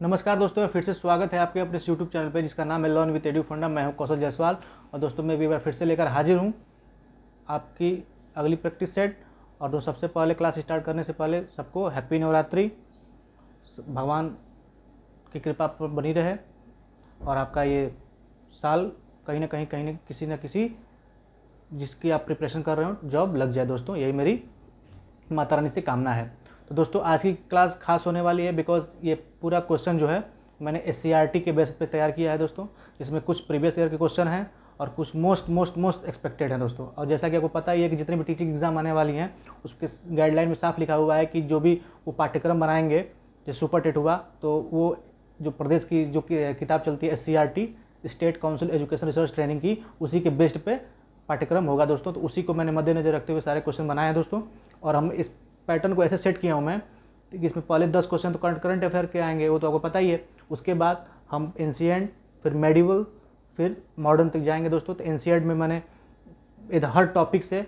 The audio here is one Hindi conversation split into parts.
नमस्कार दोस्तों, फिर से स्वागत है आपके अपने यूट्यूब चैनल पे जिसका नाम है लर्न विद एडू फंडा। मैं हूं कौशल जायसवाल और दोस्तों मैं भी एक बार फिर से लेकर हाजिर हूं आपकी अगली प्रैक्टिस सेट। और दोस्तों सबसे पहले क्लास स्टार्ट करने से पहले सबको हैप्पी नवरात्रि। भगवान की कृपा पर बनी रहे और आपका ये साल कहीं ना किसी जिसकी आप प्रिपरेशन कर रहे हो जॉब लग जाए। दोस्तों यही मेरी माता रानी से कामना है। तो दोस्तों आज की क्लास खास होने वाली है बिकॉज ये पूरा क्वेश्चन जो है मैंने SCRT के बेस पे तैयार किया है दोस्तों, जिसमें कुछ प्रीवियस ईयर के क्वेश्चन हैं और कुछ मोस्ट एक्सपेक्टेड हैं दोस्तों। और जैसा कि आपको पता ही है कि जितनी भी टीचिंग एग्जाम आने वाली हैं उसके गाइडलाइन में साफ लिखा हुआ है कि जो भी वो पाठ्यक्रम बनाएंगे, जैसे सुपर टेट हुआ तो वो जो प्रदेश की जो किताब चलती है SCRT, state council education research training की, उसी के बेस्ड पे पाठ्यक्रम होगा दोस्तों। तो उसी को मैंने मद्देनजर रखते हुए सारे क्वेश्चन बनाए हैं दोस्तों। और हम इस पैटर्न को ऐसे सेट किया हूँ मैं कि इसमें पहले 10 क्वेश्चन तो करंट अफेयर के आएंगे, वो तो आपको पता ही है। उसके बाद हम एंशिएंट, फिर मेडिवल, फिर मॉडर्न तक जाएंगे दोस्तों। तो एंशिएंट में मैंने हर टॉपिक से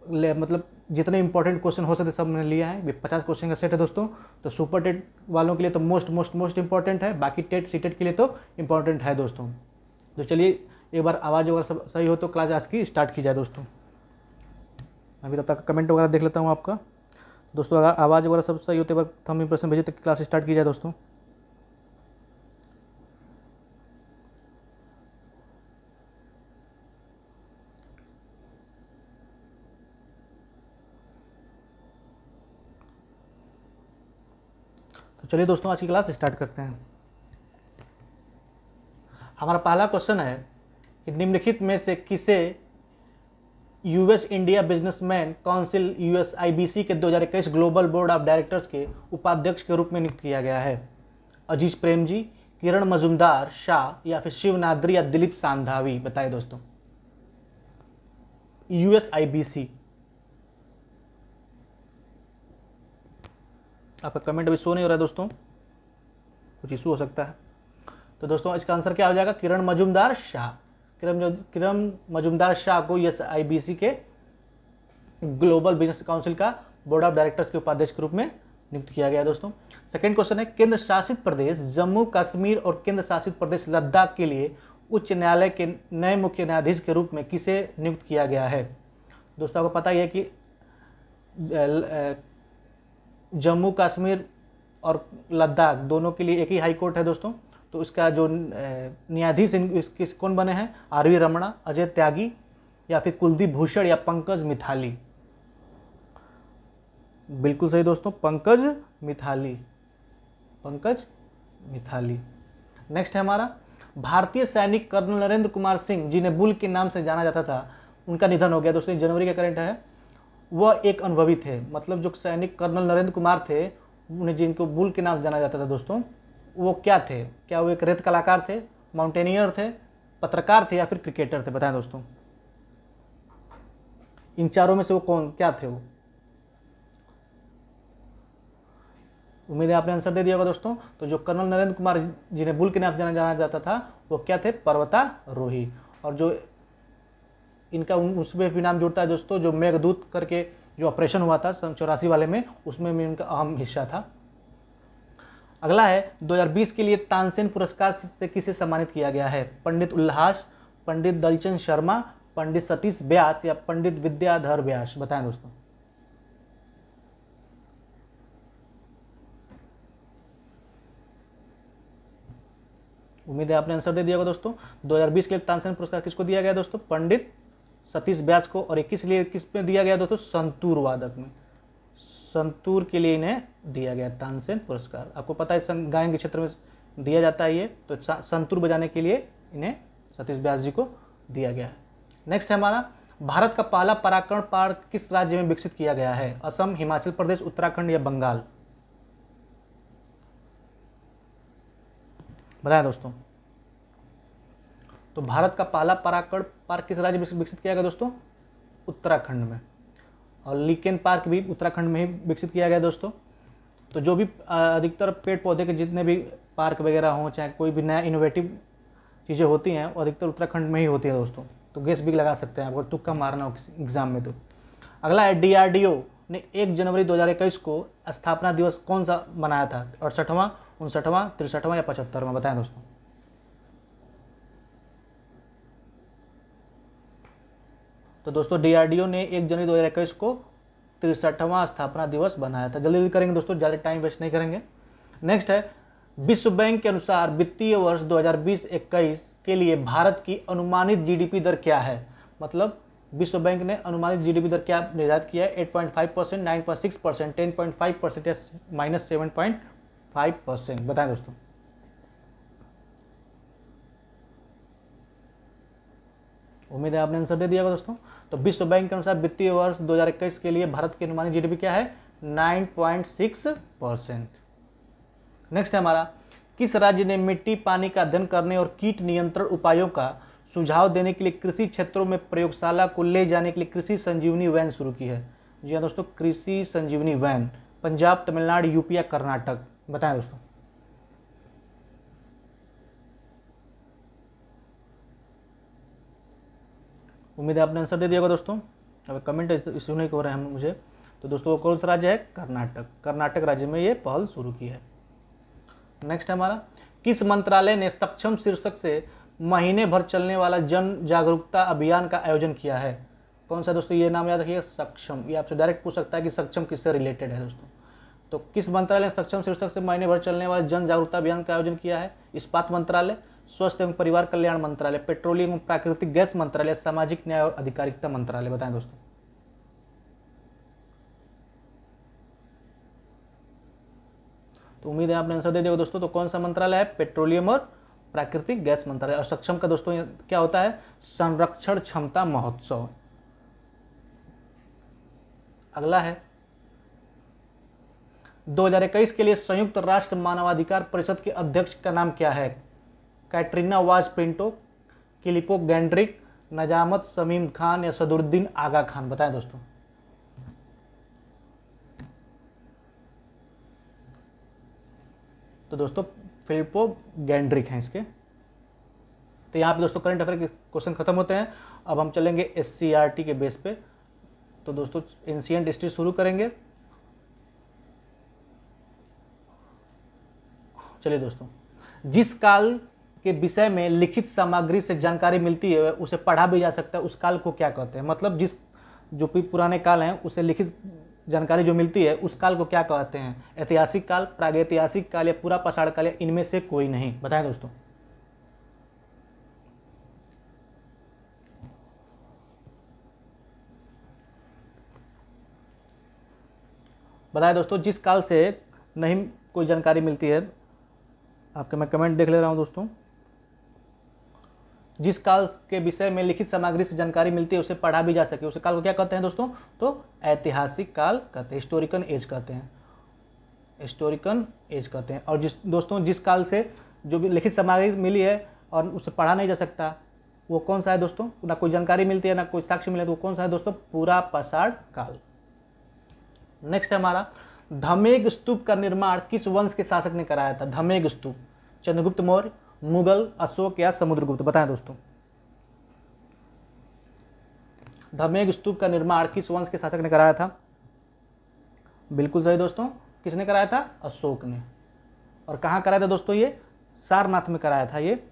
मतलब जितने इंपॉर्टेंट क्वेश्चन हो सकते सब मैंने लिया है। 50 क्वेश्चन का सेट है दोस्तों। तो सुपर टेट वालों के लिए तो मोस्ट इंपॉर्टेंट है, बाकी टेट सी टेट के लिए तो इंपॉर्टेंट है दोस्तों। तो चलिए एक बार आवाज़ वगैरह सब सही हो तो क्लास आज की स्टार्ट की जाए दोस्तों। अभी तब तक कमेंट वगैरह देख लेता हूँ आपका। दोस्तों अगर आवाज़ वगैरह सब सही होते बार थंब इंप्रेशन भेजे तक क्लास स्टार्ट की जाए दोस्तों। तो चलिए दोस्तों आज की क्लास स्टार्ट करते हैं। हमारा पहला क्वेश्चन है कि निम्नलिखित में से किसे US India businessman council USIBC के 2021 ग्लोबल बोर्ड ऑफ डायरेक्टर्स के उपाध्यक्ष के रूप में नियुक्त किया गया है? अजीज प्रेम जी, किरण मजुमदार शाह या फिर शिव नादरी या दिलीप सांधावी? बताइए दोस्तों। USIBC, आपका कमेंट अभी शो नहीं हो रहा है दोस्तों, कुछ इशू हो सकता है। तो दोस्तों इसका आंसर क्या हो जाएगा? किरण मजुमदार शाह। किरण मजुमदार शाह को USIBC के ग्लोबल बिजनेस काउंसिल का बोर्ड ऑफ डायरेक्टर्स के उपाध्यक्ष के रूप में नियुक्त किया गया दोस्तों। सेकंड क्वेश्चन है, केंद्र शासित प्रदेश जम्मू कश्मीर और केंद्र शासित प्रदेश लद्दाख के लिए उच्च न्यायालय के नए मुख्य न्यायाधीश के रूप में किसे नियुक्त किया गया है? दोस्तों आपको पता ही है कि जम्मू कश्मीर और लद्दाख दोनों के लिए एक ही हाई कोर्ट है दोस्तों। तो इसका जो न्यायाधीश किस कौन बने हैं? RV रमणा, अजय त्यागी या फिर कुलदीप भूषण या पंकज मिथाली? बिल्कुल सही दोस्तों, पंकज मिथाली। नेक्स्ट है हमारा, भारतीय सैनिक कर्नल नरेंद्र कुमार सिंह जिन्हें बुल के नाम से जाना जाता था, उनका निधन हो गया दोस्तों। जनवरी का करंट है। वह एक अनुभवी थे, मतलब जो सैनिक कर्नल नरेंद्र कुमार थे उन्हें जिनको बुल के नाम से जाना जाता था दोस्तों, वो क्या थे? क्या वो एक रेत कलाकार थे, माउंटेनियर थे, पत्रकार थे या फिर क्रिकेटर थे? बताएं दोस्तों, इन चारों में से वो क्या थे? वो उम्मीद है आपने आंसर दे दिया होगा दोस्तों। तो जो कर्नल नरेंद्र कुमार जिन्हें बुल के नाम से जाना जाता था वो क्या थे? पर्वतारोही। और जो इनका उसमें भी नाम जुड़ता है दोस्तों, जो मेघदूत करके जो ऑपरेशन हुआ था सन 84 वाले में, उसमें भी इनका अहम हिस्सा था। अगला है, 2020 के लिए तानसेन पुरस्कार से किसे सम्मानित किया गया है? पंडित उल्लास, पंडित दलचंद शर्मा, पंडित सतीश व्यास या पंडित विद्याधर व्यास? बताएं दोस्तों। उम्मीद है आपने आंसर दे दिया होगा दोस्तों। 2020 के लिए तानसेन पुरस्कार किसको दिया गया दोस्तों? पंडित सतीश व्यास को। और 21 लिए किस में दिया गया दोस्तों? संतूर वादक में, संतूर के लिए इन्हें दिया गया तानसेन पुरस्कार। आपको पता है गायन के क्षेत्र में दिया जाता है ये, तो संतूर बजाने के लिए इन्हें सतीश व्यास जी को दिया गया है। नेक्स्ट है हमारा, भारत का पहला परागकण पार्क किस राज्य में विकसित किया गया है? असम, हिमाचल प्रदेश, उत्तराखंड या बंगाल? बताएं दोस्तों। तो भारत का पहला परागकण पार्क किस राज्य में विकसित किया गया दोस्तों? उत्तराखंड में। और लीकेन पार्क भी उत्तराखंड में ही विकसित किया गया दोस्तों। तो जो भी अधिकतर पेड़ पौधे के जितने भी पार्क वगैरह हों, चाहे कोई भी नया इनोवेटिव चीज़ें होती हैं, वो अधिकतर उत्तराखंड में ही होती है दोस्तों। तो गेस भी लगा सकते हैं, आपको तुक्का मारना हो किसी एग्जाम में तो। अगला है, DRDO ने 1 जनवरी 2021 को स्थापना दिवस कौन सा मनाया था? 68वां, 59वां, 63वां या 75वां, बताएं दोस्तों। तो दोस्तों डीआरडीओ ने 1 जनवरी 2021 को 63वां स्थापना दिवस बनाया था। जल्दी जल्दी करेंगे दोस्तों, ज़्यादा टाइम वेस्ट नहीं करेंगे। नेक्स्ट है, विश्व बैंक के अनुसार वित्तीय वर्ष 2020-21 के लिए भारत की अनुमानित जीडीपी दर क्या है। मतलब विश्व बैंक ने अनुमानित जीडीपी दर क्या निर्धारित किया है, 8.5%, 9.6%, 10.5% या -7.5%, बताएं दोस्तों। उम्मीद है आपने आंसर दे दिया होगा दोस्तों। तो विश्व बैंक के अनुसार वित्तीय वर्ष 2021 के लिए भारत की अनुमानित जीडीपी क्या है, 9.6%। नेक्स्ट है हमारा, किस राज्य ने मिट्टी पानी का अध्ययन करने और कीट नियंत्रण उपायों का सुझाव देने के लिए कृषि क्षेत्रों में प्रयोगशाला को ले जाने के लिए कृषि संजीवनी वैन शुरू की है। जी हाँ दोस्तों, कृषि संजीवनी वैन। पंजाब, तमिलनाडु, यूपी या कर्नाटक, बताएं दोस्तों। उम्मीद है आपने आंसर दे दिया होगा दोस्तों। अब कमेंट इश्यू नहीं हो रहे हैं मुझे। तो दोस्तों कौन सा राज्य है, कर्नाटक। कर्नाटक राज्य में ये पहल शुरू की है। नेक्स्ट हमारा, किस मंत्रालय ने सक्षम शीर्षक से महीने भर चलने वाला जन जागरूकता अभियान का आयोजन किया है। कौन सा दोस्तों, ये नाम याद रखिएगा, सक्षम। ये आपसे डायरेक्ट पूछ सकता है कि सक्षम किससे रिलेटेड है दोस्तों। तो किस मंत्रालय ने सक्षम शीर्षक से महीने भर चलने वाले जन जागरूकता अभियान का आयोजन किया है। इस्पात मंत्रालय, स्वास्थ्य एवं परिवार कल्याण मंत्रालय, पेट्रोलियम एवं प्राकृतिक गैस मंत्रालय, सामाजिक न्याय और अधिकारिता मंत्रालय, बताएं दोस्तों। तो उम्मीद है आपने आंसर दे दिया दोस्तों। तो कौन सा मंत्रालय है, पेट्रोलियम और प्राकृतिक गैस मंत्रालय। और सक्षम का दोस्तों क्या होता है, संरक्षण क्षमता महोत्सव। अगला है, 2021 के लिए संयुक्त राष्ट्र मानवाधिकार परिषद के अध्यक्ष का नाम क्या है। कैटरीना वाज पिंटो, किलिपो गैंड्रिक, नजामत शमीम खान या सदरुद्दीन आगा खान, बताएं दोस्तों। तो दोस्तों फिलिपो गैंड्रिक हैं इसके। तो यहाँ पे दोस्तों करंट अफेयर के क्वेश्चन खत्म होते हैं। अब हम चलेंगे एससीईआरटी के बेस पे। तो दोस्तों एंशिएंट हिस्ट्री शुरू करेंगे। चलिए दोस्तों, जिस काल के विषय में लिखित सामग्री से जानकारी मिलती है उसे पढ़ा भी जा सकता है, उस काल को क्या कहते हैं। मतलब जिस जो भी पुराने काल हैं उसे लिखित जानकारी जो मिलती है उस काल को क्या कहते हैं। ऐतिहासिक काल, प्रागैतिहासिक काल या पूरा पाषाण काल या इनमें से कोई नहीं, बताएं दोस्तों। बताएं दोस्तों, जिस काल से नहीं कोई जानकारी मिलती है। आपके मैं कमेंट देख ले रहा हूं दोस्तों। जिस काल के विषय में लिखित सामग्री से जानकारी मिलती है उसे पढ़ा भी जा सके, उसे काल को क्या कहते हैं दोस्तों, तो ऐतिहासिक काल कहते हैं, हिस्टोरिकल एज कहते हैं, हिस्टोरिकल एज कहते हैं। और जिस काल से जो भी लिखित सामग्री मिली है और उसे पढ़ा नहीं जा सकता वो कौन सा है दोस्तों, ना कोई जानकारी मिलती है ना कोई साक्ष्य मिले तो वो कौन सा है दोस्तों, पूरा पाषाण काल। नेक्स्ट है हमारा, धमेग स्तूप का निर्माण किस वंश के शासक ने कराया था। धमेग स्तूप, चंद्रगुप्त मौर्य, मुगल, अशोक या समुद्रगुप्त, बताएं दोस्तों। धमेग स्तूप का निर्माण किस वंश के शासक ने कराया था। बिल्कुल सही दोस्तों, किसने कराया था, अशोक ने। और कहाँ कराया था दोस्तों, ये सारनाथ में कराया था। ये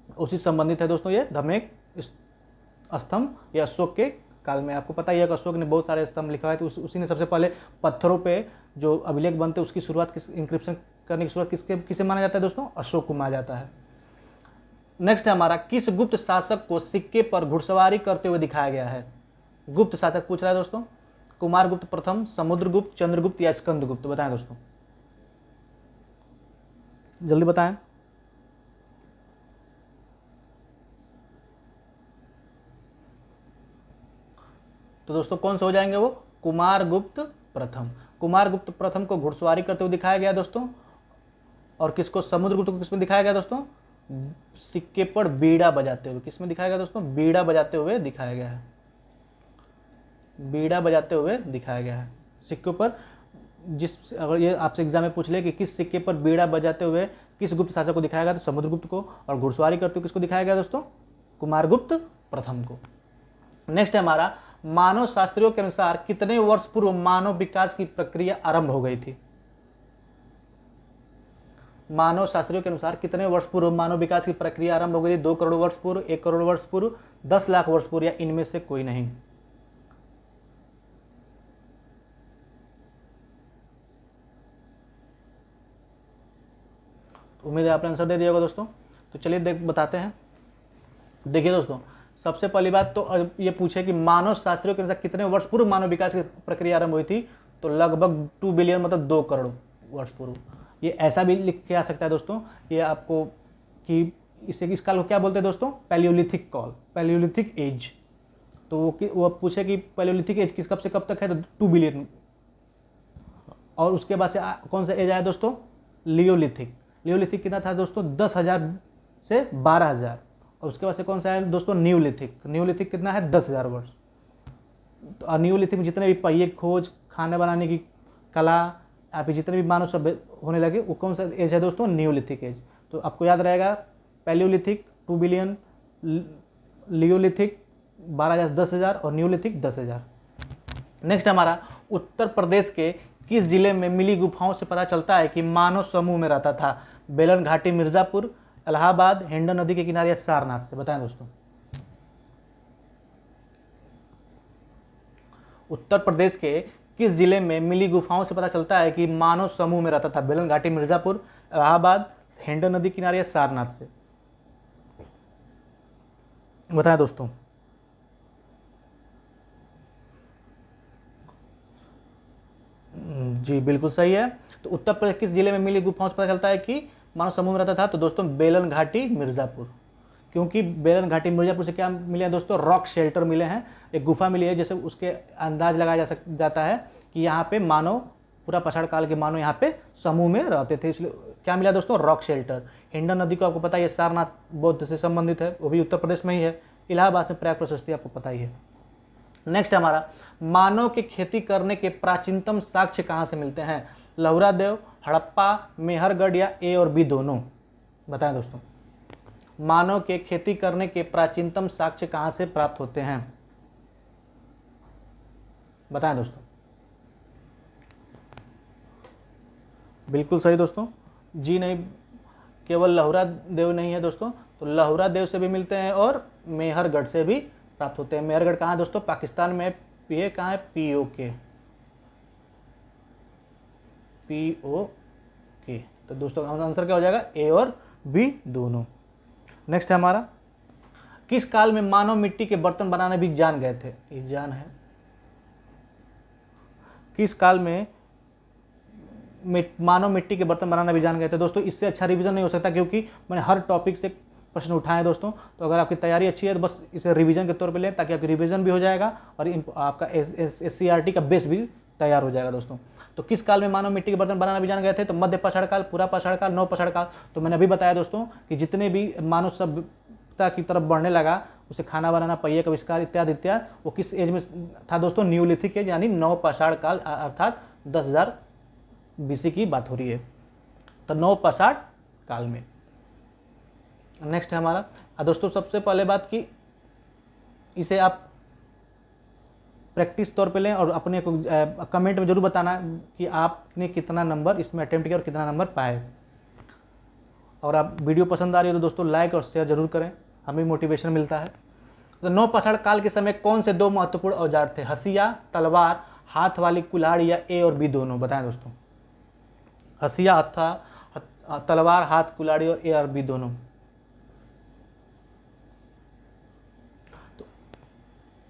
उसी संबंधित है दोस्तों, ये धमेग स्तंभ या अशोक के काल में। आपको पता ही है कि अशोक ने बहुत सारे स्तंभ लिखवाए थे। उसी ने सबसे पहले पत्थरों पे जो अभिलेख बनते उसकी शुरुआत इंक्रिप्शन करने की शुरुआत किसे माना जाता है दोस्तों, अशोक को माना जाता है। नेक्स्ट है हमारा, किस गुप्त शासक को सिक्के पर घुड़सवारी करते हुए दिखाया गया है। गुप्त शासक पूछ रहा है दोस्तों, कुमारगुप्त प्रथम, समुद्रगुप्त, चंद्रगुप्त या स्कंदगुप्त, बताएं दोस्तों, जल्दी बताएं। तो दोस्तों कौन से हो जाएंगे वो, कुमारगुप्त प्रथम। कुमारगुप्त प्रथम को घुड़सवारी करते हुए दिखाया गया दोस्तों। और किसको, समुद्रगुप्त को किसमें दिखाया गया दोस्तों, सिक्के पर बीड़ा बजाते हुए। किसमें दिखाया गया दोस्तों, बीड़ा बजाते हुए दिखाया गया है, बीड़ा बजाते हुए दिखाया गया है सिक्के पर। अगर ये आपसे एग्जाम में पूछ ले कि किस सिक्के पर बीड़ा बजाते हुए किस गुप्त शासक को दिखाया गया, तो समुद्रगुप्त को। और घुड़सवारी करते हुए किसको दिखाया गया दोस्तों, कुमारगुप्त प्रथम को। नेक्स्ट है हमारा, मानव शास्त्रियों के अनुसार कितने वर्ष पूर्व मानव विकास की प्रक्रिया आरंभ हो गई थी। मानव शास्त्रियों के अनुसार कितने वर्ष पूर्व मानव विकास की प्रक्रिया आरंभ हो गई थी? 2 करोड़ वर्ष पूर्व, 1 करोड़ वर्ष पूर्व, 10 लाख वर्ष पूर्व, या इनमें से कोई नहीं? तो उम्मीद है आपने आंसर दे दिया होगा दोस्तों। तो चलिए बताते हैं। देखिए दोस्तों, सबसे पहली बात तो ये पूछे कि मानव शास्त्रियों के अनुसार कितने वर्ष पूर्व मानव विकास की प्रक्रिया आरंभ हुई थी? तो लगभग 2 बिलियन मतलब 2 करोड़ वर्ष पूर्व। ये ऐसा भी लिख के आ सकता है दोस्तों, ये आपको कि इस काल को क्या बोलते हैं दोस्तों? पैलियोलिथिक कॉल, पैलियोलिथिक एज। तो वो पूछे कि पैलियोलिथिक एज कब से कब तक है? तो 2 बिलियन। और उसके बाद से कौन सा एज आया दोस्तों? लियोलिथिक। लियोलिथिक कितना था दोस्तों? 10,000 से 12,000। और उसके बाद से कौन सा है दोस्तों? न्यूलिथिक। न्यूलिथिक कितना है? 10,000 वर्ष। तो न्यूलिथिक में जितने भी पहिए खोज, खाना बनाने की कला, आप जितने भी मानव सभ्य होने लगे, वो कौन सा एज है दोस्तों? Neolithic age. तो आपको याद रहेगा, पैलियोलिथिक 2 बिलियन, लियोलिथिक 12,000 10,000 और न्यूलिथिक 10,000। नेक्स्ट हमारा, उत्तर प्रदेश के किस जिले में मिली गुफाओं से पता चलता है कि मानव समूह में रहता था? बेलन घाटी, मिर्जापुर, इलाहाबाद, हिंडन नदी के किनारे या सारनाथ से? बताएं दोस्तों। उत्तर प्रदेश के किस जिले में मिली गुफाओं से पता चलता है कि मानव समूह में रहता था? बेलन घाटी, मिर्जापुर, इलाहाबाद, हिंडन नदी किनारे या सारनाथ से? बताएं दोस्तों। जी बिल्कुल सही है। तो उत्तर प्रदेश किस जिले में मिली गुफाओं से पता चलता है कि मानव समूह में रहता था? तो दोस्तों बेलन घाटी, मिर्जापुर। क्योंकि बेलन घाटी, मिर्जापुर से क्या मिले हैं दोस्तों? रॉक शेल्टर मिले हैं, एक गुफा मिली है, जैसे उसके अंदाज लगाया जाता है कि यहाँ पे मानव, पूरा पछाड़ काल के मानव यहाँ पे समूह में रहते थे, इसलिए क्या मिला दोस्तों? Rock shelter. हिंडन नदी को आपको पता है सारनाथ बौद्ध से संबंधित है, वो भी उत्तर प्रदेश में ही है। इलाहाबाद में प्रयाग प्रशस्ति आपको पता ही है। नेक्स्ट हमारा, मानव के खेती करने के प्राचीनतम साक्ष्य कहाँ से मिलते हैं? लहुरा देव, हड़प्पा, मेहरगढ़ या ए और बी दोनों? बताएं दोस्तों। मानव के खेती करने के प्राचीनतम साक्ष्य कहाँ से प्राप्त होते हैं? बताएं दोस्तों। बिल्कुल सही दोस्तों, जी नहीं, केवल लहुरा देव नहीं है दोस्तों, तो लहुरा देव से भी मिलते हैं और मेहरगढ़ से भी प्राप्त होते हैं। मेहरगढ़ कहाँ है दोस्तों? पाकिस्तान में। ये कहाँ है? POK। तो दोस्तों आंसर क्या हो जाएगा? ए और बी दोनों। नेक्स्ट है हमारा, किस काल में मानव मिट्टी के बर्तन बनाने भी जान गए थे? ये जान है। किस काल में मानव मिट्टी के बर्तन बनाना भी जान गए थे? दोस्तों इससे अच्छा रिवीजन नहीं हो सकता, क्योंकि मैंने हर टॉपिक से प्रश्न उठाए दोस्तों। तो अगर आपकी तैयारी अच्छी है तो बस इसे रिवीजन के तौर पे लें, ताकि आपकी रिवीजन भी हो जाएगा और आपका SCRT का बेस भी तैयार हो जाएगा दोस्तों। तो किस काल में मानव मिट्टी के बर्तन बनाना भी जान गए थे? तो मध्य पछाड़ काल, पूरा पछाड़ काल, नव पछाड़ काल। तो मैंने अभी बताया दोस्तों कि जितने भी मानव सभ्यता की तरफ बढ़ने लगा, उसे खाना बनाना, पहिए का आविष्कार इत्यादि इत्यादि, वो किस एज में था दोस्तों? न्यूलिथिक एज, यानी नव पछाड़ काल, अर्थात 10,000 BC की बात हो रही है। तो नव पछाड़ काल में। नेक्स्ट है हमारा, दोस्तों सबसे पहले बात कि इसे आप प्रैक्टिस तौर पे लें और अपने को कमेंट में जरूर बताना कि आपने कितना नंबर इसमें अटेम्प्ट किया और कितना नंबर पाए। और आप वीडियो पसंद आ रही हो तो दोस्तों लाइक और शेयर जरूर करें, हमें मोटिवेशन मिलता है। तो नव पछाड़ काल के समय कौन से 2 महत्वपूर्ण औजार थे? हसिया, तलवार, हाथ वाली कुल्हाड़ी या ए और बी दोनों? बताएं दोस्तों। हसिया, तलवार, हाथ कुल्हाड़ी और ए और बी दोनों? तो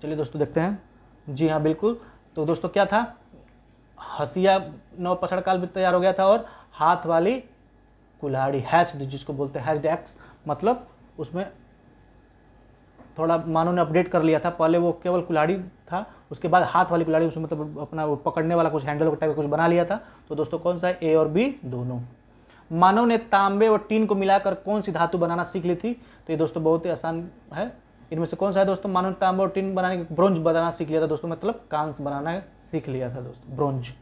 चलिए दोस्तों देखते हैं। जी हाँ बिल्कुल। तो दोस्तों क्या था? हसिया नव पछाड़ काल भी तैयार हो गया था, और हाथ वाली कुल्हाड़ी, हैच्ड जिसको बोलते हैं, हैच्ड एक्स, मतलब उसमें थोड़ा मानव ने अपडेट कर लिया था। पहले वो केवल कुल्हाड़ी था, उसके बाद हाथ वाली कुल्हाड़ी, उसमें मतलब अपना वो पकड़ने वाला कुछ हैंडल टाइप का कुछ बना लिया था। तो दोस्तों कौन सा है? ए और बी दोनों। मानव ने तांबे और टीन को मिलाकर कौन सी धातु बनाना सीख ली थी? तो ये दोस्तों बहुत ही आसान है। इनमें से कौन सा है दोस्तों? मानव ने तांबा और टीन बनाने, ब्रोंज बनाना सीख लिया था दोस्तों, मतलब कांस्य बनाना सीख लिया था दोस्तों, ब्रोंज।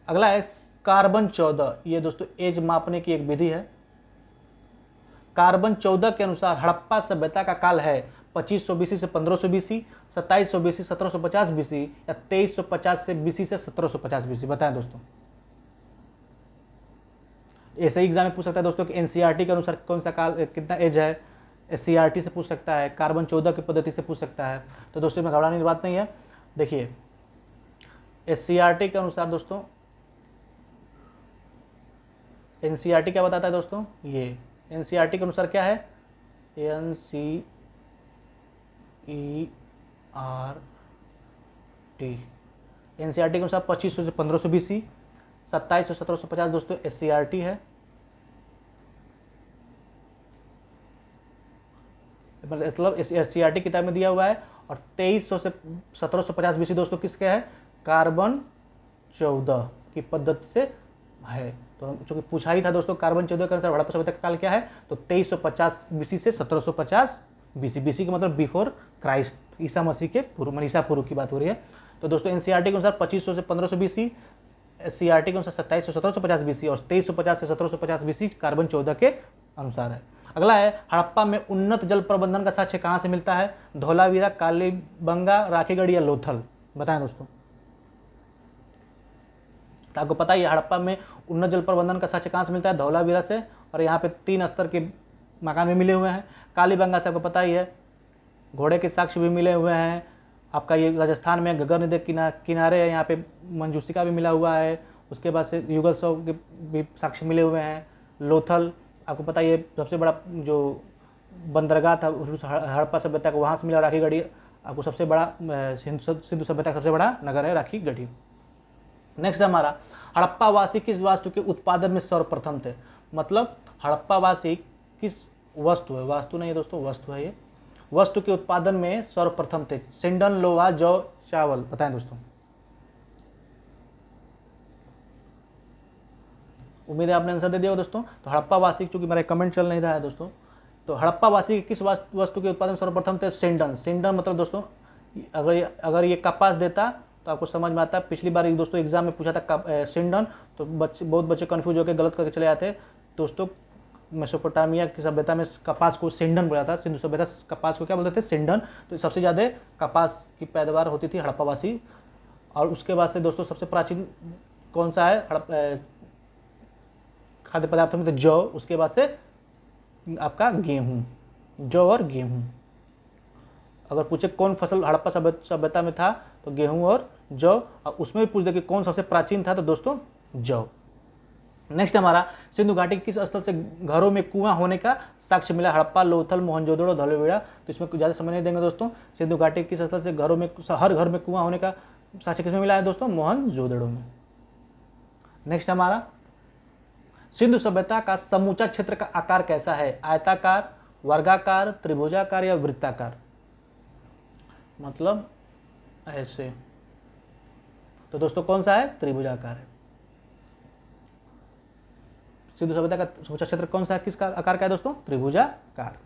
अगला है कार्बन 14। ये दोस्तों एज मापने की एक विधि है। कार्बन 14 के अनुसार हड़प्पा सभ्यता का काल है 2500 BC से 1500 BC, 2700 BC 1750 BC, या 2350 से BC से 1750 BC? बताएं दोस्तों। ऐसे ही एग्जाम में पूछ सकता है दोस्तों कि एनसीईआरटी के अनुसार कौन सा काल कितना एज है, एससीईआरटी से पूछ सकता है, कार्बन 14 की पद्धति से पूछ सकता है। तो दोस्तों इसमें घबराने की बात नहीं है। देखिए एससीईआरटी के अनुसार दोस्तों, एनसीईआरटी क्या बताता है दोस्तों, ये एनसीईआरटी के अनुसार क्या है, एनसीईआरटी एनसीईआरटी के अनुसार 2500 से 1500 बीसी, 2700 से 1750 दोस्तों एससीईआरटी है। मतलब एससीईआरटी किताब में दिया हुआ है। और 2300 से 1750 बीसी दोस्तों किसके है, कार्बन 14 की पद्धति से है। तो चूंकि पूछा ही था दोस्तों कार्बन 14 के अनुसार हड़प्पा सभ्यता का काल क्या है, तो 2350 बीसी से 1750 बीसी। बीसी का मतलब बिफोर क्राइस्ट, ईसा मसीह के पूर्व, ईसा पूर्व की बात हो रही है। तो दोस्तों एनसीईआरटी के अनुसार 2500 से 1500 बीसी, एससीईआरटी के अनुसार 2700 से 1750 बीसी और 2350 से 1750 बीसी कार्बन 14 के अनुसार है। अगला है हड़प्पा में उन्नत जल प्रबंधन का साक्ष्य कहाँ से मिलता है, धौलावीरा, कालीबंगा, राखीगढ़ या लोथल। बताएं दोस्तों। तो आपको पता ही है हड़प्पा में उन्नत जल प्रबंधन का साक्ष्य कहाँ से मिलता है, धौलावीरा से। और यहाँ पे 3 स्तर के मकान भी मिले हुए हैं। कालीबंगा से आपको पता ही है, घोड़े के साक्ष्य भी मिले हुए हैं। आपका ये राजस्थान में गगर नदी किनारे है, यहाँ पे मंजूषिका भी मिला हुआ है। उसके बाद से युगल शव के भी साक्ष्य मिले हुए हैं। लोथल आपको पता ही है, सबसे बड़ा जो बंदरगाह था उस हड़प्पा सभ्यता को वहाँ से मिला। राखीगढ़ी आपको सबसे बड़ा सिंधु सभ्यता का सबसे बड़ा नगर है राखीगढ़ी। नेक्स्ट हमारा, हड़प्पा वासी किस वास्तु के उत्पादन में सर्वप्रथम थे। मतलब हड़प्पा वासी किस वस्तु है, वास्तु नहीं है दोस्तों, वस्तु है ये, वस्तु के उत्पादन में सर्वप्रथम थे। सिंडन, लोहा, जौ, चावल। बताएं दोस्तों। उम्मीद है आपने आंसर दे दिया हो दोस्तों। तो हड़प्पा वासी, चूंकि मेरा कमेंट चल नहीं रहा है दोस्तों, तो हड़प्पा वासी किस वस्तु के उत्पादन में सर्वप्रथम थे, सिंडन। सिंडन मतलब दोस्तों अगर ये कपास देता तो आपको समझ में आता है। पिछली बार दोस्तों एग्जाम में पूछा था सिंडन, तो बहुत बच्चे कंफ्यूज होकर गलत करके चले जाते दोस्तों। मेसोपोटामिया की सभ्यता में कपास को सिंडन बोला था, सिंधु सभ्यता कपास को क्या बोलते थे, सिंडन। तो सबसे ज़्यादा कपास की पैदावार होती थी हड़प्पावासी। और उसके बाद से दोस्तों सबसे प्राचीन कौन सा है खाद्य पदार्थों में, तो जौ। उसके बाद से आपका गेहूँ, जौ और गेहूँ। अगर पूछे कौन फसल हड़प्पा सभ्यता में था, तो गेहूँ और जौ। और उसमें भी पूछ दे कि कौन सबसे प्राचीन था, तो दोस्तों जौ। नेक्स्ट हमारा, सिंधु घाटी किस स्थल से घरों में कुआं होने का साक्ष्य मिला, हड़प्पा, लोथल, मोहनजोदड़ो, धौलावीरा। तो इसमें कुछ ज़्यादा समय नहीं देंगे दोस्तों। सिंधु घाटी किस स्थल से घरों में, हर घर में कुआं होने का साक्ष्य किसमें मिला है दोस्तों, मोहनजोदड़ो में। नेक्स्ट हमारा, सिंधु सभ्यता का समूचा क्षेत्र का आकार कैसा है, आयताकार, वर्गाकार, त्रिभुजाकार या वृत्ताकार। मतलब ऐसे। तो दोस्तों कौन सा है, त्रिभुजाकार है। सिंधु सभ्यता का समूचा क्षेत्र कौन सा है, किसका आकार का है दोस्तों, त्रिभुजाकार।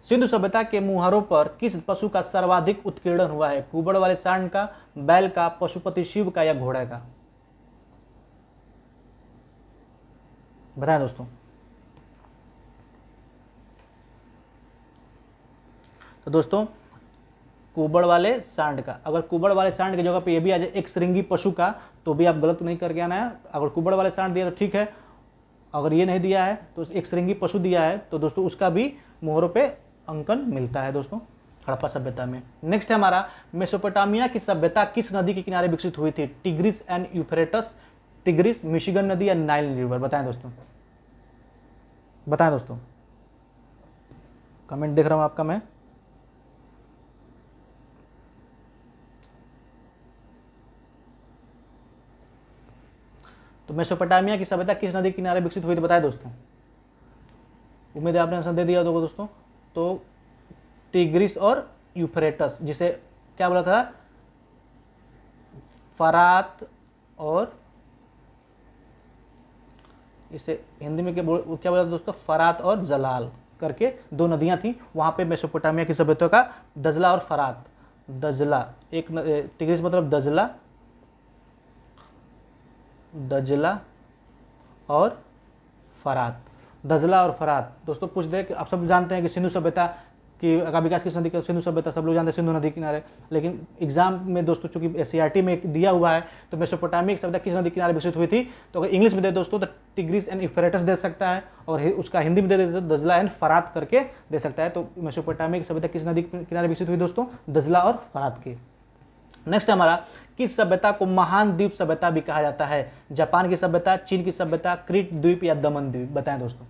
सिंधु सभ्यता के मुहारों पर किस पशु का सर्वाधिक उत्कीर्णन हुआ है, कुबड़ वाले सांड का, बैल का, पशुपति शिव का या घोड़े का। बताएं दोस्तों। तो दोस्तों कुबड़ वाले सांड का, अगर कुबड़ वाले सांड की जगह पे ये भी आ जाए एक श्रृंगी पशु का, तो भी आप गलत नहीं करके आना है। अगर कुबड़ वाले सांड दिया तो ठीक है, अगर ये नहीं दिया है तो एक श्रृंगी पशु दिया है, तो दोस्तों उसका भी मोहरों पे अंकन मिलता है दोस्तों हड़प्पा सभ्यता में। नेक्स्ट है हमारा, मेसोपोटामिया की सभ्यता किस नदी के किनारे विकसित हुई थी, tigris and Euphrates, tigris, Michigan नदी या नाइल रिवर। बताएं दोस्तों, बताएं दोस्तों, कमेंट देख रहा हूं आपका मैं। तो मेसोपोटामिया की सभ्यता किस नदी के किनारे विकसित हुई थी, बताएं दोस्तों। उम्मीद है आपने आंसर दे दिया होगा दोस्तों। तो टिग्रिस और यूफ्रेटस, जिसे क्या बोला था, फरात, और इसे हिंदी में क्या बोला था दोस्तों, फरात और जलाल करके 2 नदियां थी। वहां पे मेसोपोटामिया की सभ्यता का दजला और फरात, दजला एक टिग्रिस मतलब दजला, दजला और फरात, दजला और फरात। दोस्तों पूछ दे कि आप सब जानते हैं कि सिंधु सभ्यता कि का विकास किस नदी के, सिंधु सभ्यता सब लोग जानते हैं सिंधु नदी किनारे, लेकिन एग्जाम में दोस्तों चूंकि एससीईआरटी में दिया हुआ है तो मेसोपोटामिक सभ्यता किस नदी किनारे विकसित हुई थी, तो अगर इंग्लिश में दे दोस्तों तो टिग्रिस एंड यूफ्रेटिस दे सकता है, और उसका हिंदी में दे दे तो दजला एंड फरात करके दे सकता है। तो मेसोपोटामिक सभ्यता किस नदी के किनारे विकसित हुई दोस्तों, दजला और फरात की। नेक्स्ट हमारा, किस सभ्यता को महान द्वीप सभ्यता भी कहा जाता है, जापान की सभ्यता, चीन की सभ्यता, क्रीट द्वीप या दमन द्वीप, बताएं दोस्तों।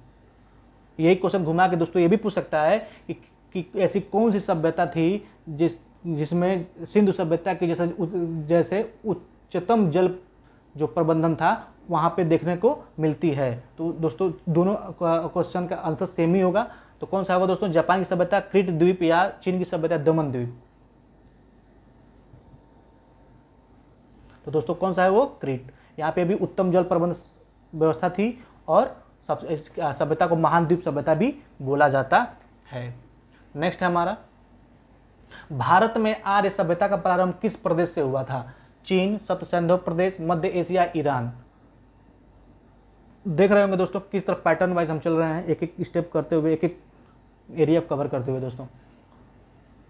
यही क्वेश्चन घुमा के दोस्तों ये भी पूछ सकता है कि ऐसी कौन सी सभ्यता थी जिसमें सिंधु सभ्यता के जैसे उच्चतम जल जो प्रबंधन था वहां पे देखने को मिलती है। तो दोस्तों दोनों क्वेश्चन का आंसर सेम ही होगा। तो कौन सा होगा दोस्तों, जापान की सभ्यता, क्रीट द्वीप या चीन की सभ्यता दमन द्वीप। तो दोस्तों कौन सा है वो, क्रीट। यहाँ पे भी उत्तम जल प्रबंध व्यवस्था थी और सभ्यता को महान द्वीप सभ्यता भी बोला जाता है। नेक्स्ट है हमारा, भारत में आर्य सभ्यता का प्रारंभ किस प्रदेश से हुआ था, चीन, सप्त सिंधु प्रदेश, मध्य एशिया, ईरान। देख रहे होंगे दोस्तों किस तरह पैटर्न वाइज हम चल रहे हैं, एक एक स्टेप करते हुए, एक एक एरिया कवर करते हुए। दोस्तों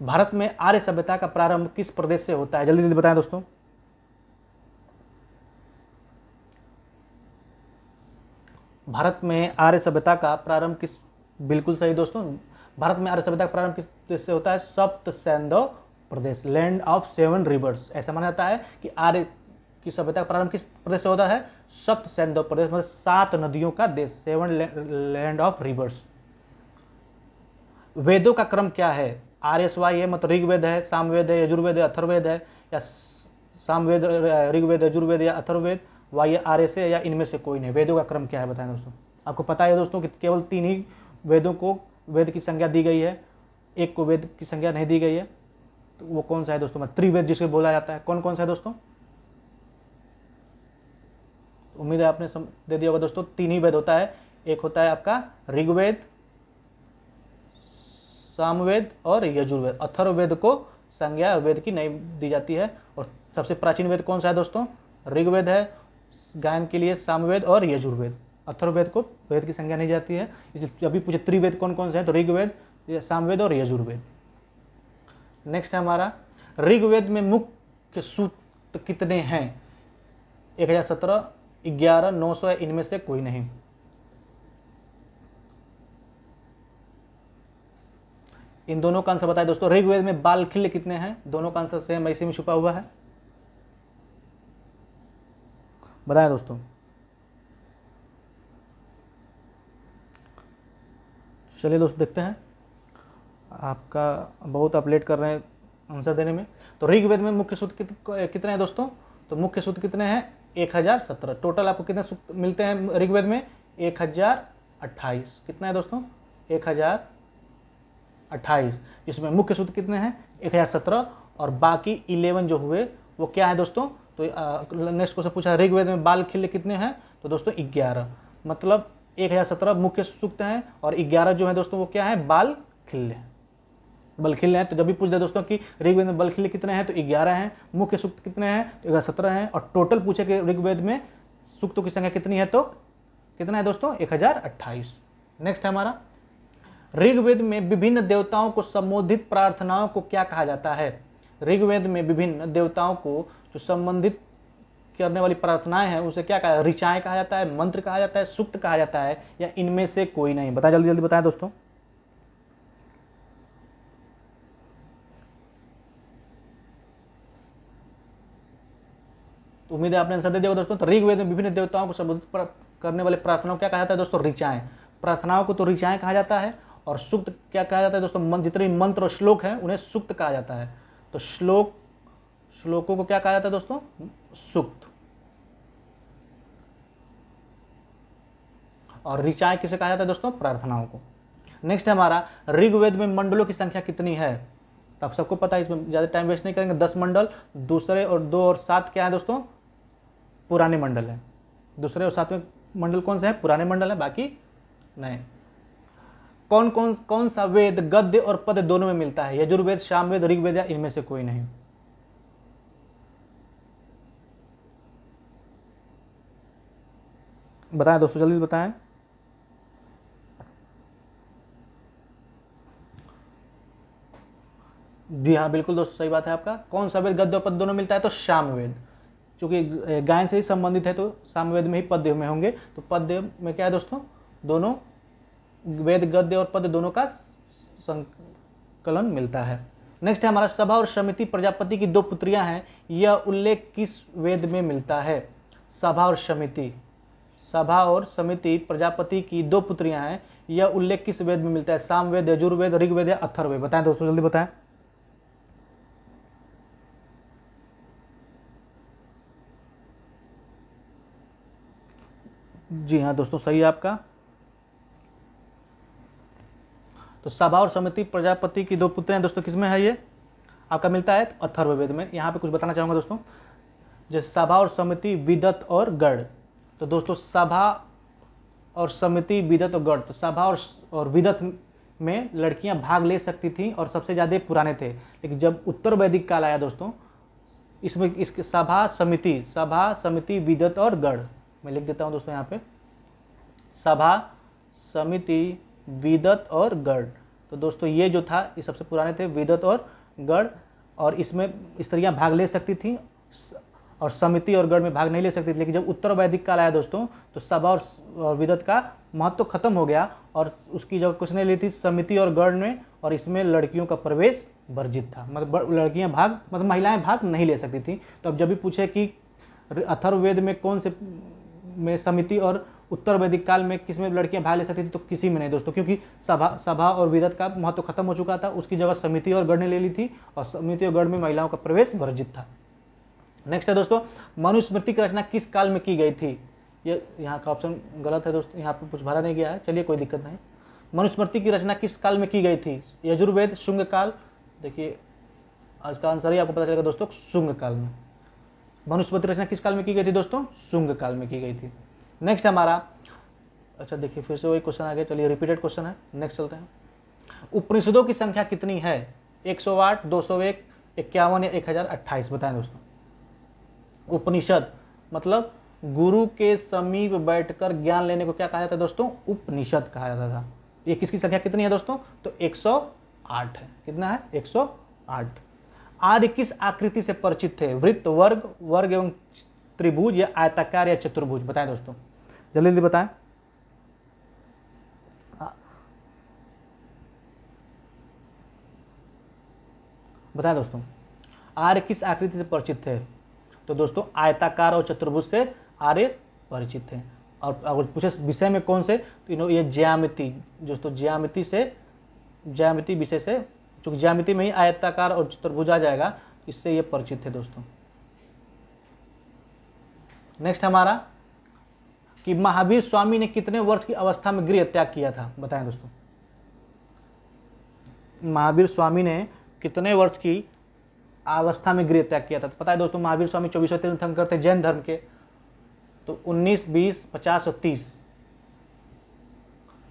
भारत में आर्य सभ्यता का प्रारंभ किस प्रदेश से होता है, जल्दी जल्दी बताएं दोस्तों। भारत में आर्य सभ्यता का प्रारंभ किस, बिल्कुल सही दोस्तों, भारत में आर्य सभ्यता का प्रारंभ किस देश से होता है, सप्त सिंधु प्रदेश, लैंड ऑफ 7 रिवर्स। ऐसा माना जाता है कि आर्य की सभ्यता का प्रारंभ किस प्रदेश से होता है, सप्त सिंधु प्रदेश, मतलब 7 नदियों का देश, 7 लैंड ऑफ रिवर्स। वेदों का क्रम क्या है, आर्यसवाई है, मतलब ऋग्वेद है, सामवेद है, यजुर्वेद है, अथर्ववेद है, या सामवेद, ऋग्वेद, यजुर्वेद या अथर्ववेद, वाय आर्य से, या इनमें से कोई नहीं। वेदों का क्रम क्या है बताएं दोस्तों। आपको पता है दोस्तों कि केवल 3 ही वेदों को वेद की संज्ञा दी गई है, एक को वेद की संज्ञा नहीं दी गई है। तो वो कौन सा है दोस्तों, त्रिवेद जिसे बोला जाता है, कौन कौन सा है दोस्तों। उम्मीद है आपने दे दिया होगा दोस्तों। 3 ही वेद होता है, एक होता है आपका ऋग्वेद, सामवेद और यजुर्वेद। अथर्ववेद को संज्ञा वेद की नहीं दी जाती है। और सबसे प्राचीन वेद कौन सा है दोस्तों, ऋग्वेद है गायन के लिए, सामवेद और यजुर्वेद। अथर्ववेद को वेद की संज्ञा नहीं जाती है। इसलिए अभी पूछे त्रिवेद कौन कौन से हैं, तो ऋग्वेद, सामवेद और यजुर्वेद। नेक्स्ट है हमारा, ऋग्वेद में मुख्य सूक्त कितने हैं, 1017, 11, 900 या इनमें से कोई नहीं। इन दोनों का आंसर बताए दोस्तों। ऋग्वेद में बाल खिल्य कितने हैं, दोनों का आंसर सेम इसी में छुपा हुआ है, बताएं दोस्तों। चलिए दोस्तों देखते हैं, आपका बहुत आप लेट कर रहे हैं आंसर देने में। तो ऋग्वेद में मुख्य सूत्र कितने हैं दोस्तों, तो मुख्य सूत्र कितने हैं, 1017। टोटल आपको कितने सूत्र मिलते हैं ऋग्वेद में, 1028। कितना है दोस्तों, 1028। इसमें मुख्य सूत्र कितने हैं, 1017, और बाकी 11 जो हुए वो क्या है दोस्तों। तो नेक्स्ट क्वेश्चन पूछा, ऋग्वेद में बाल खिल्य कितने हैं, तो दोस्तों 11, मतलब 1017 मुख्य सूक्त हैं और 11 जो है दोस्तों वो क्या है, बाल खिल्य हैं। बल खिल्य हैं, तो जब भी पूछ दे दोस्तों कि ऋग्वेद में बल खिल्य कितने हैं, तो 11 हैं। मुख्य सूक्त कितने हैं, तो 1017 हैं। और टोटल पूछे कि ऋग्वेद में सूक्तों की संख्या कितनी है, तो कितना है दोस्तों, 1028। नेक्स्ट है हमारा, ऋग्वेद में विभिन्न देवताओं को संबोधित प्रार्थनाओं को क्या कहा जाता है। ऋग्वेद में विभिन्न देवताओं को जो संबंधित करने वाली प्रार्थनाएं हैं उसे क्या कहा, ऋचाएं कहा जाता है, मंत्र कहा जाता है, सूक्त कहा जाता है, या इनमें से कोई नहीं। बताएं जल्दी जल्दी बताएं दोस्तों। तो उम्मीद है आपने आंसर दे दिया दोस्तों। तो ऋग्वेद में विभिन्न देवताओं को संबोधित करने वाले प्रार्थनाओं क्या कहा जाता है दोस्तों, ऋचाएं। प्रार्थनाओं को तो ऋचाएं कहा जाता है, और सूक्त क्या कहा जाता है दोस्तों, जितने भी मंत्र और श्लोक हैं उन्हें सूक्त कहा जाता है। तो श्लोकों को क्या कहा जाता है दोस्तों, सूक्त। और ऋचाएं किसे कहा जाता है दोस्तों, प्रार्थनाओं को। नेक्स्ट है हमारा, ऋग्वेद में मंडलों की संख्या कितनी है। तो आप सबको पता है, इसमें ज्यादा टाइम वेस्ट नहीं करेंगे। 10 मंडल, दूसरे और 2 और 7 क्या है दोस्तों, पुराने मंडल है। दूसरे और 7वें मंडल कौन से हैं, पुराने मंडल है, बाकी नहीं। कौन सा वेद गद्य और पद्य दोनों में मिलता है, यजुर्वेद, सामवेद, ऋग्वेद, या इनमें से कोई नहीं। बताएं दोस्तों, जल्दी बताएं। जी हाँ, बिल्कुल दोस्तों, सही बात है आपका। कौन सा वेद गद्य और पद्य दोनों मिलता है? तो सामवेद। चूंकि गायन से ही संबंधित है तो सामवेद में ही पद्य में होंगे। तो पद्य में क्या है दोस्तों? दोनों वेद गद्य और पद्य दोनों का संकलन मिलता है। नेक्स्ट है हमारा, सभा और समिति प्रजापति की 2 पुत्रियां हैं, यह उल्लेख किस वेद में मिलता है? सभा और समिति, सभा और समिति प्रजापति की 2 पुत्रियां हैं, यह उल्लेख किस वेद में मिलता है? सामवेद, यजुर्वेद, ऋग्वेद या अथर्ववेद? बताएं दोस्तों, जल्दी बताएं। जी हाँ दोस्तों, सही है आपका। तो सभा और समिति प्रजापति की 2 पुत्रियां दोस्तों किसमें है? ये आपका मिलता है तो अथर्ववेद में। यहाँ पे कुछ बताना चाहूंगा दोस्तों, जैसे सभा और समिति, विदत और गढ़। तो दोस्तों सभा और समिति, विदत और गढ़, तो सभा और विदत में लड़कियां भाग ले सकती थीं और सबसे ज़्यादा पुराने थे। लेकिन जब उत्तर वैदिक काल आया दोस्तों, इसमें इसके सभा समिति, विदत और गढ़, मैं लिख देता हूं दोस्तों यहाँ पे, सभा समिति, विदत और गढ़। तो दोस्तों ये जो था ये सबसे पुराने थे, विदत और गढ़, और इसमें स्त्रियां भाग ले सकती थीं और समिति और गढ़ में भाग नहीं ले सकती थी। लेकिन जब उत्तर वैदिक काल आया दोस्तों, तो सभा और विदत का महत्व तो खत्म हो गया और उसकी जगह किसने ली थी? समिति और गढ़ ने, और इसमें लड़कियों का प्रवेश वर्जित था। मतलब लड़कियां भाग, मतलब महिलाएं भाग नहीं ले सकती थी। तो अब जब भी पूछे कि अथर्ववेद में कौन से में समिति और उत्तर वैदिक काल में किस में लड़कियां भाग ले सकती थी, तो किसी में नहीं दोस्तों, क्योंकि सभा और विदत का महत्व खत्म हो चुका था। उसकी जगह समिति और गढ़ ने ले ली थी और समिति और गढ़ में महिलाओं का प्रवेश वर्जित था। नेक्स्ट है दोस्तों, मनुस्मृति की रचना किस काल में की गई थी? ये यहाँ का ऑप्शन गलत है दोस्तों, यहाँ पे कुछ भरा नहीं गया है, चलिए कोई दिक्कत नहीं। मनुस्मृति की रचना किस काल में की गई थी? यजुर्वेद, शुंग काल। देखिए आज का आंसर ही आपको पता चलेगा दोस्तों, शुंग काल में। मनुस्मृति रचना किस काल में की गई थी दोस्तों? शुंग काल में की गई थी। नेक्स्ट हमारा, अच्छा देखिए फिर से वही क्वेश्चन आ गया, चलिए रिपीटेड क्वेश्चन है, नेक्स्ट चलते हैं। उपनिषदों की संख्या कितनी है? 108, 201, 51 या 1028? बताएं दोस्तों। उपनिषद मतलब गुरु के समीप बैठकर ज्ञान लेने को क्या कहा जाता है दोस्तों? उपनिषद कहा जाता था। ये किसकी संख्या कितनी है दोस्तों? तो 108 है। कितना है? 108। आर्य किस आकृति से परिचित थे? वृत्त, वर्ग एवं त्रिभुज या आयताकार या चतुर्भुज? बताएं दोस्तों, जल्दी जल्दी बताएं। बताएं दोस्तों, आर्य किस आकृति से परिचित थे? तो दोस्तों आयताकार और चतुर्भुज से आर्य परिचित थे। और अगर पूछे विषय में कौन से, तो ये ज्यामिति दोस्तों, ज्यामिति विषय से, चूंकि ज्यामिति में ही आयताकार और चतुर्भुज आ जाएगा, इससे ये परिचित थे दोस्तों। नेक्स्ट हमारा, कि महावीर स्वामी ने कितने वर्ष की अवस्था में गृह त्याग किया था? बताएं दोस्तों। महावीर स्वामी ने कितने वर्ष की अवस्था में गृह त्याग किया था? तो पता है दोस्तों, महावीर स्वामी 24 तीर्थंकर थे जैन धर्म के। तो 19, 20, 50 और 30।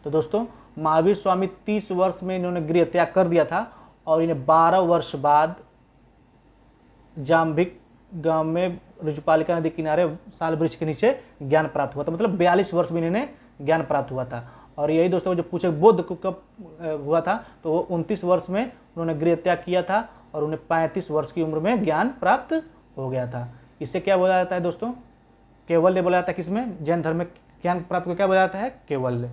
तो दोस्तों महावीर स्वामी 30 वर्ष में इन्होंने गृह त्याग कर दिया था और इन्हें 12 वर्ष बाद जाम्भिक गांव में ऋजुपालिका नदी किनारे साल वृक्ष के नीचे ज्ञान प्राप्त हुआ था। मतलब 42 वर्ष में इन्हें ज्ञान प्राप्त हुआ था। और यही दोस्तों जो पूछे बुद्ध को कब हुआ था, तो वो 29 वर्ष में उन्होंने गृह त्याग किया था और उन्हें 35 वर्ष की उम्र में ज्ञान प्राप्त हो गया था। इससे क्या बोला जाता है दोस्तों? केवल्य बोला जाता है। किसमें? जैन धर्म में ज्ञान प्राप्त को क्या बोला जाता है? केवल्य।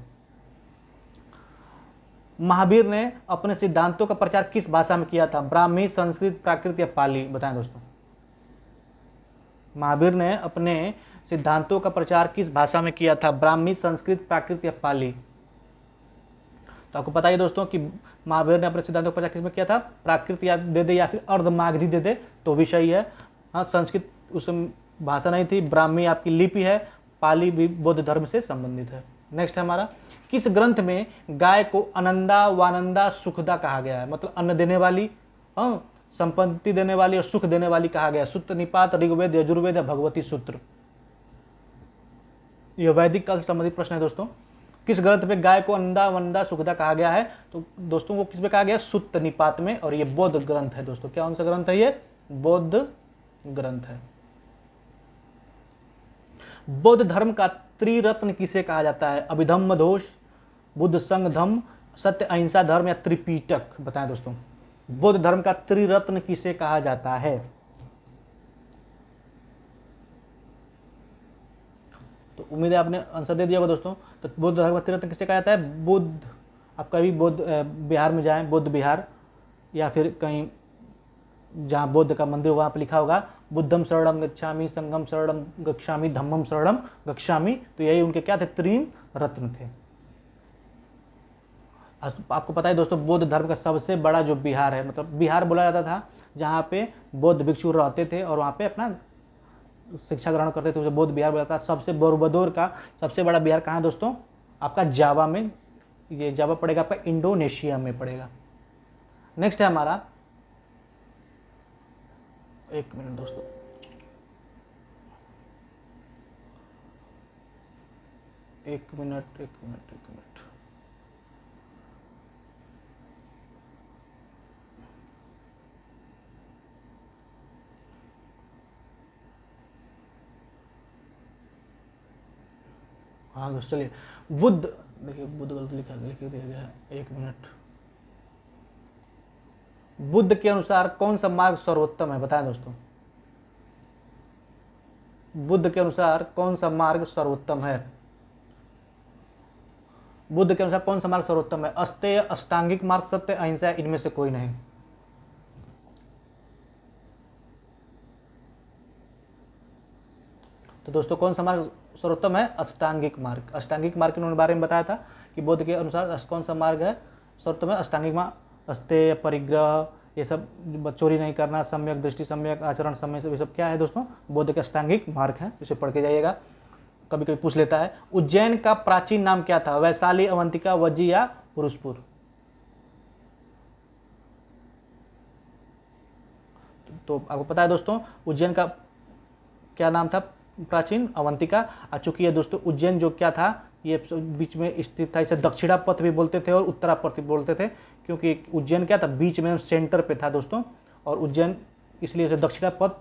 महावीर ने अपने सिद्धांतों का प्रचार किस भाषा में किया था? ब्राह्मी, संस्कृत, प्राकृत या पाली? बताएं दोस्तों। महावीर ने अपने सिद्धांतों का प्रचार किस भाषा में किया था? ब्राह्मी, संस्कृत, प्राकृत या पाली? तो आपको पता है दोस्तों कि महावीर ने अपने सिद्धांतों का प्रचार किस में किया था? प्राकृत या दे दे या फिर अर्धमागधी दे दे तो भी सही है। हाँ, संस्कृत उस भाषा नहीं थी, ब्राह्मी आपकी लिपि है, पाली भी बौद्ध धर्म से संबंधित है। नेक्स्ट है हमारा, किस ग्रंथ में गाय को अनंदा, वानंदा, सुखदा कहा गया है? मतलब अन्न देने वाली, संपत्ति देने वाली और सुख देने वाली कहा गया है। सूत्र निपात, ऋग्वेद, यजुर्वेद या भगवती सूत्र? यह वैदिक काल से संबंधित प्रश्न है दोस्तों। किस ग्रंथ में गाय को अनंदा, वनंदा, सुखदा कहा गया है? तो दोस्तों वो किस में कहा गया? सूक्त निपात में। और ये बौद्ध ग्रंथ है दोस्तों। क्या उनसा ग्रंथ है? ये बौद्ध ग्रंथ है। बौद्ध धर्म का त्रिरत्न किसे कहा जाता है? अभिधम्म घोष, बुद्ध संघ धम्म, सत्य अहिंसा धर्म या त्रिपीटक? बताएं दोस्तों। बौद्ध धर्म का त्रिरत्न किसे कहा जाता है? तो उम्मीद है आपने आंसर दे दिया होगा दोस्तों। तो बौद्ध धर्म का त्रिरत्न किसे कहा जाता है? बुद्ध, आप कभी बौद्ध बिहार में जाएं, बौद्ध बिहार, या फिर कहीं जहाँ बौद्ध का मंदिर वहाँ पर लिखा होगा बुद्धम शरणम गच्छामि, संघम शरणम गच्छामि, धम्मम शरणम गच्छामि, तो यही उनके क्या थे? तीन रत्न थे। आपको पता है दोस्तों, बौद्ध धर्म का सबसे बड़ा जो बिहार है, मतलब बिहार बोला जाता था जहाँ पे बौद्ध भिक्षु रहते थे और वहाँ पे अपना शिक्षा ग्रहण करते थे, उसे बौद्ध बिहार बोला जाता था। सबसे बौद्धों का सबसे बड़ा बिहार कहाँ है दोस्तों? आपका जावा में, ये जावा पड़ेगा आपका इंडोनेशिया में पड़ेगा। नेक्स्ट है हमारा, एक मिनट दोस्तों, एक मिनट। हाँ दोस्तों चलिए, बुद्ध, देखिए बुद्ध गलत लिख दिया गया है, एक मिनट। बुद्ध के अनुसार कौन सा मार्ग सर्वोत्तम है? बताएं दोस्तों, बुद्ध के अनुसार कौन सा मार्ग सर्वोत्तम है? बुद्ध के अनुसार कौन सा मार्ग सर्वोत्तम है? अस्तेय, अष्टांगिक मार्ग, सत्य, अहिंसा, इनमें से कोई नहीं। तो दोस्तों कौन सा मार्ग सर्वोत्तम है? अष्टांगिक मार्ग। अष्टांगिक मार्ग के बारे में बताया था कि बुद्ध के अनुसार कौन सा मार्ग है सर्वोत्तम है? अष्टांगिक मार्ग, अस्तेय, परिग्रह, ये सब, चोरी नहीं करना, सम्यक दृष्टि, सम्यक आचरण, समय से, ये सब क्या है दोस्तों? बुद्ध के अष्टांगिक मार्ग है। इसे पढ़ के जाइएगा, कभी कभी पूछ लेता है। उज्जैन का प्राचीन नाम क्या था? वैशाली, अवंतिका, वज्जी या पुरुषपुर? तो आपको पता है दोस्तों, उज्जैन का क्या नाम था प्राचीन? अवंतिका। चूंकि ये दोस्तों उज्जैन जो क्या था, ये बीच में स्थित था, इसे दक्षिणा पथ भी बोलते थे और उत्तरा पथ भी बोलते थे, क्योंकि उज्जैन क्या था? बीच में, सेंटर पे था दोस्तों, और उज्जैन इसलिए इसे दक्षिणा पथ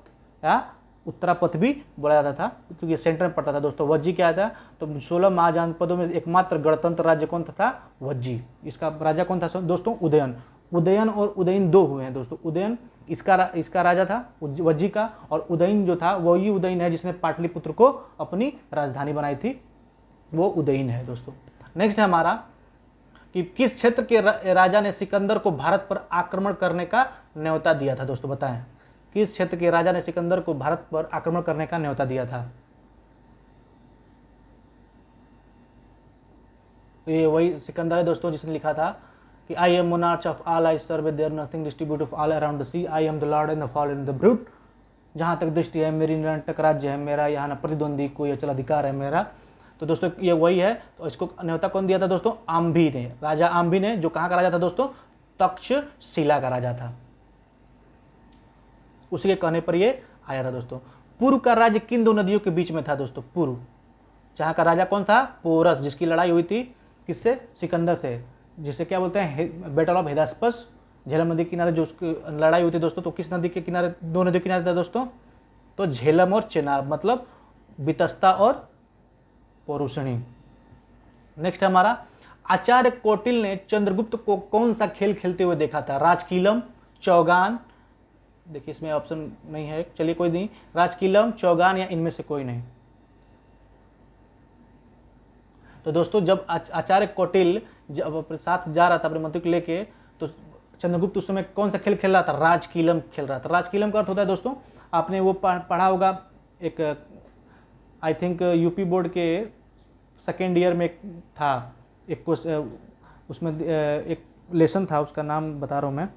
या उत्तरा पथ भी बोला जाता था, क्योंकि सेंटर में पड़ता था दोस्तों। वज्जी क्या था? तो 16 महाजनपदों में एकमात्र गणतंत्र राज्य कौन था? वज्जी। इसका राजा कौन था दोस्तों? उदयन। उदयन और उदयन दो हुए हैं दोस्तों। उदयन इसका राजा था वज्जी का, और उदयन जो था वही उदयन है जिसने पाटलिपुत्र को अपनी राजधानी बनाई थी, वो उदयन है दोस्तों। नेक्स्ट है हमारा कि किस क्षेत्र के राजा ने सिकंदर को भारत पर आक्रमण करने का न्योता दिया था? दोस्तों बताएं, किस क्षेत्र के राजा ने सिकंदर को भारत पर आक्रमण करने का न्योता दिया था? ये वही सिकंदर है दोस्तों जिसने लिखा था कि I am monarch of all, I serve there nothing distribute of all around the sea, I am the lord and the fall in the brute, जहां तक दृष्टि है मेरी निरंतक राज्य है मेरा, यहाँ न प्रतिद्वंदी कोई अचल अधिकार है मेरा। तो दोस्तों ये वही है। तो इसको न्योता कौन दिया था दोस्तों? आम्भी ने, राजा आम्भी ने, जो कहाँ का राजा था दोस्तों? तक्षशिला का राजा था। उसी के कहने पर ये आया था दोस्तों। पूर्व का राज्य किन दो नदियों के बीच में था दोस्तों? पूर्व, जहाँ का राजा कौन था? पोरस, जिसकी लड़ाई हुई थी किससे? सिकंदर से, जिसे क्या बोलते हैं? Battle of हिदास्पस। झेलम नदी के किनारे जो उसकी लड़ाई हुई थी दोस्तों, तो किस नदी के किनारे? दो नदी के किनारे था दोस्तों, तो झेलम और चेनाब, मतलब बितस्ता और पौरुषणी। नेक्स्ट हमारा, आचार्य कौटिल्य ने चंद्रगुप्त को कौन सा खेल खेलते हुए देखा था? राजकीलम, चौगान, देखिए इसमें ऑप्शन नहीं है, चलिए कोई नहीं, राजकीलम, चौगान या इनमें से कोई नहीं। तो दोस्तों जब आचार्य कौटिल्य जब अपने साथ जा रहा था अपने मंत्री को लेके, तो चंद्रगुप्त उस समय कौन सा खेल खेल रहा था? राजकीलम खेल रहा था। राजकीलम का अर्थ होता है दोस्तों, आपने वो पढ़ा होगा, एक आई थिंक यूपी बोर्ड के सेकेंड ईयर में था एक, उसमें एक लेसन था, उसका नाम बता रहा हूँ मैं,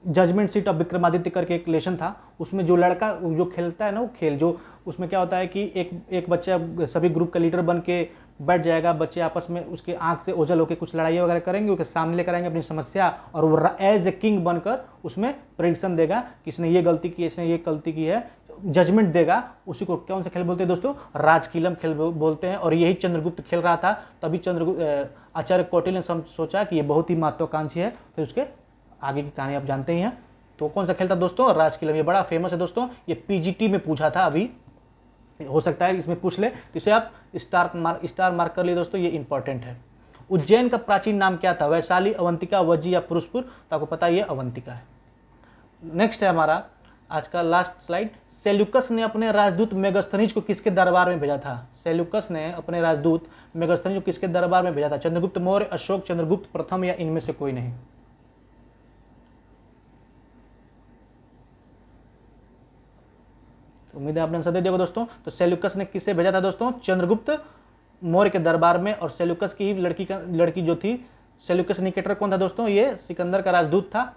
जजमेंट सीट ऑफ विक्रमादित्य करके एक लेसन था। उसमें जो लड़का जो खेलता है ना, वो खेल जो, उसमें क्या होता है कि एक बच्चा सभी ग्रुप का लीडर बन के बैठ जाएगा, बच्चे आपस में उसके आंख से ओझल होकर कुछ लड़ाई वगैरह करेंगे, उसके सामने लेकर आएंगे अपनी समस्या, और वो एज ए किंग बनकर उसमें प्रेडिक्शन देगा कि इसने ये गलती की, इसने ये गलती की है, जजमेंट देगा। उसी को कौन सा खेल बोलते हैं दोस्तों? राजकीलम खेल बोलते हैं। और यही चंद्रगुप्त खेल रहा था। तभी आचार्य कौटिल्य ने सोचा कि ये बहुत ही महत्वाकांक्षी है। फिर उसके आगे की कहानी आप जानते ही हैं। तो कौन सा खेल था दोस्तों? राजकीलम। ये बड़ा फेमस है दोस्तों, ये पीजीटी में पूछा था, अभी हो सकता है इसमें पूछ ले, तो इसे आप स्टार मार्क कर लिए दोस्तों, ये इंपॉर्टेंट है। उज्जैन का प्राचीन नाम क्या था? वैशाली, अवंतिका, वज्जी या पुरुषपुर? तो आपको पता है ये अवंतिका है। नेक्स्ट है हमारा आज का लास्ट स्लाइड। सेल्यूकस ने अपने राजदूत मेगास्थनीज को किसके दरबार में भेजा था? सेल्यूकस ने अपने राजदूत मेगास्थनीज को किसके दरबार में भेजा था? चंद्रगुप्त मौर्य, अशोक, चंद्रगुप्त प्रथम या इनमें से कोई नहीं? तो उम्मीद है आपने आंसर दे दिया दोस्तों। तो सेल्यूकस ने किसे भेजा था दोस्तों? चंद्रगुप्त मौर्य के दरबार में। और सेल्यूकस की लड़की जो थी, सेल्यूकस निकेटर कौन था दोस्तों? ये सिकंदर का राजदूत था।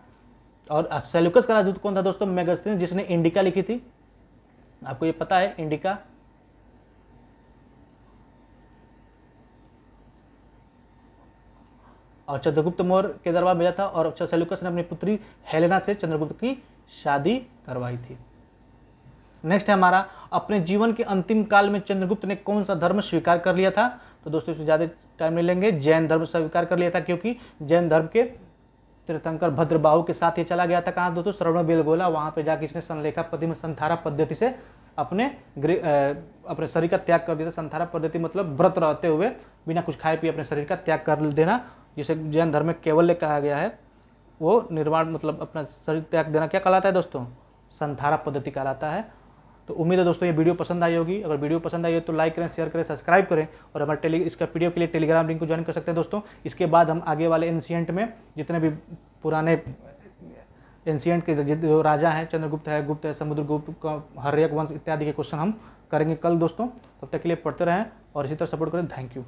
और सेल्यूकस का राजदूत कौन था दोस्तों? मेगास्थनीज, जिसने इंडिका लिखी थी। आपको ये पता है इंडिका? और चंद्रगुप्त मौर्य के दरबार भेजा था। और सेल्यूकस ने अपनी पुत्री हेलेना से चंद्रगुप्त की शादी करवाई थी। नेक्स्ट है हमारा, अपने जीवन के अंतिम काल में चंद्रगुप्त ने कौन सा धर्म स्वीकार कर लिया था? तो दोस्तों इसमें ज़्यादा टाइम नहीं लेंगे, जैन धर्म स्वीकार कर लिया था, क्योंकि जैन धर्म के तीर्थंकर भद्रबाहु के साथ ये चला गया था। कहाँ दोस्तों? श्रवणबेलगोला। वहाँ पे जाके इसने संलेखा पद्धति में संथारा पद्धति से अपने शरीर का त्याग कर दिया था। संथारा पद्धति मतलब व्रत रहते हुए बिना कुछ खाए पिए अपने शरीर का त्याग कर देना, जिसे जैन धर्म में केवल्य कहा गया है। वो निर्वाण मतलब अपना शरीर त्याग देना क्या कहलाता है दोस्तों? संथारा पद्धति कहलाता है। तो उम्मीद है दोस्तों ये वीडियो पसंद आई होगी। अगर वीडियो पसंद आई हो तो लाइक करें, शेयर करें, सब्सक्राइब करें। और हमारे इसका पीडीएफ के लिए टेलीग्राम लिंक को ज्वाइन कर सकते हैं दोस्तों। इसके बाद हम आगे वाले एंशिएंट में जितने भी पुराने एंशिएंट के जो राजा हैं, चंद्रगुप्त है, गुप्त है, समुद्रगुप्त, हर्यक वंश इत्यादि के क्वेश्चन हम करेंगे कल दोस्तों। तब तक के लिए पढ़ते रहें और इसी तरह सपोर्ट करें। Thank you.